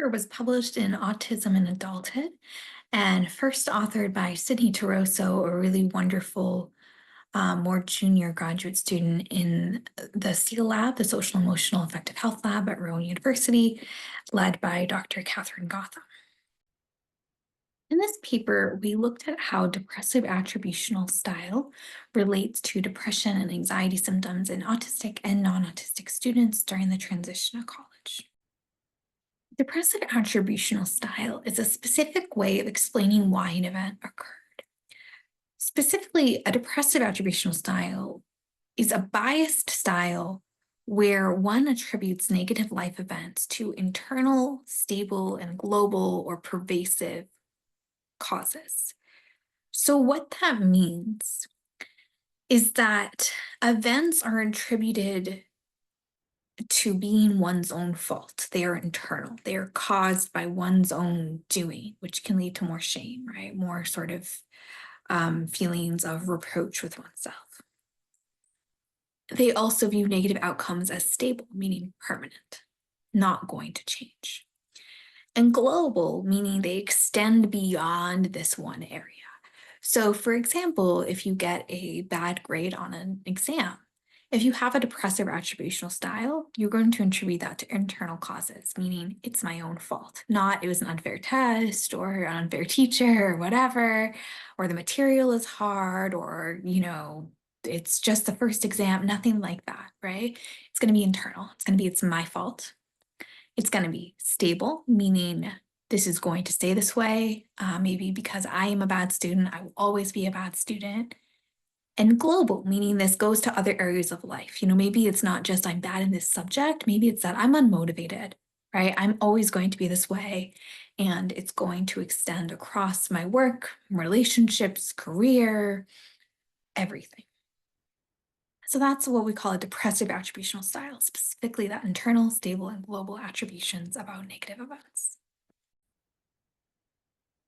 paper was published in Autism in Adulthood and first authored by Sydney Taroso, a really wonderful, more junior graduate student in the SEAL lab, the Social Emotional Affective Health Lab at Rowan University, led by Dr. Catherine Gotham. In this paper, we looked at how depressive attributional style relates to depression and anxiety symptoms in autistic and non-autistic students during the transition to college. Depressive attributional style is a specific way of explaining why an event occurred. Specifically, a depressive attributional style is a biased style where one attributes negative life events to internal, stable, and global or pervasive causes. So, what that means is that events are attributed to being one's own fault. They are internal. They are caused by one's own doing, which can lead to more shame, right? More sort of feelings of reproach with oneself. They also view negative outcomes as stable, meaning permanent, not going to change. And global, meaning they extend beyond this one area. So, for example, if you get a bad grade on an exam, if you have a depressive attributional style, you're going to attribute that to internal causes, meaning it's my own fault, not it was an unfair test or an unfair teacher or whatever, or the material is hard, or, it's just the first exam, nothing like that, right? It's going to be internal. It's going to be, it's my fault. It's going to be stable, meaning this is going to stay this way. Maybe because I am a bad student, I will always be a bad student. And global, meaning this goes to other areas of life. Maybe it's not just I'm bad in this subject. Maybe it's that I'm unmotivated, right? I'm always going to be this way. And it's going to extend across my work, relationships, career, everything. So that's what we call a depressive attributional style, specifically that internal, stable, and global attributions about negative events.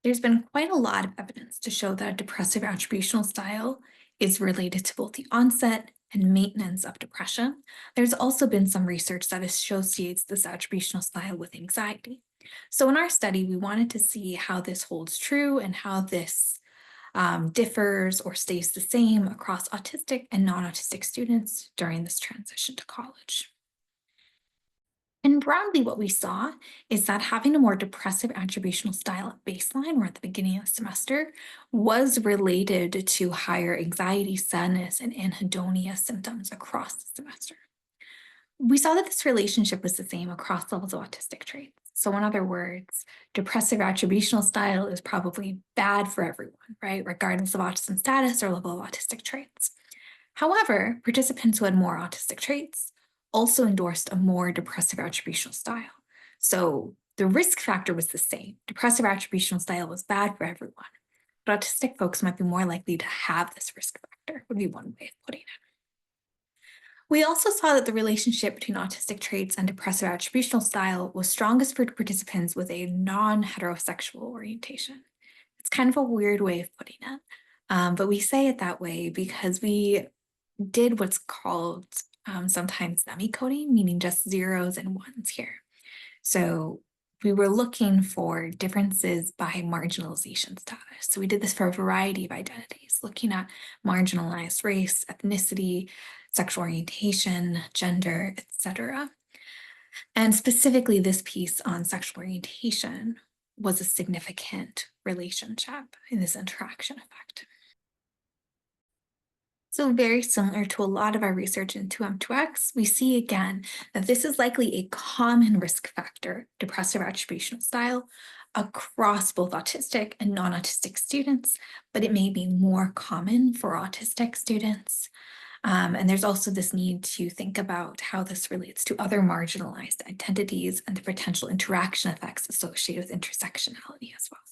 There's been quite a lot of evidence to show that a depressive attributional style is related to both the onset and maintenance of depression. There's also been some research that associates this attributional style with anxiety. So in our study, we wanted to see how this holds true and how this differs or stays the same across autistic and non-autistic students during this transition to college. And broadly, what we saw is that having a more depressive attributional style at baseline or at the beginning of the semester was related to higher anxiety, sadness, and anhedonia symptoms across the semester. We saw that this relationship was the same across levels of autistic traits. So in other words, depressive attributional style is probably bad for everyone, right? Regardless of autism status or level of autistic traits. However, participants who had more autistic traits also endorsed a more depressive attributional style. So the risk factor was the same. Depressive attributional style was bad for everyone, but autistic folks might be more likely to have this risk factor, would be one way of putting it. We also saw that the relationship between autistic traits and depressive attributional style was strongest for participants with a non-heterosexual orientation. It's kind of a weird way of putting it, but we say it that way because we did what's called sometimes semi-coding, meaning just zeros and ones here. So we were looking for differences by marginalization status. So we did this for a variety of identities, looking at marginalized race, ethnicity, sexual orientation, gender, etc. And specifically, this piece on sexual orientation was a significant relationship in this interaction effect. So very similar to a lot of our research into M2X, we see again that this is likely a common risk factor, depressive attributional style, across both autistic and non-autistic students, but it may be more common for autistic students. And there's also this need to think about how this relates to other marginalized identities and the potential interaction effects associated with intersectionality as well.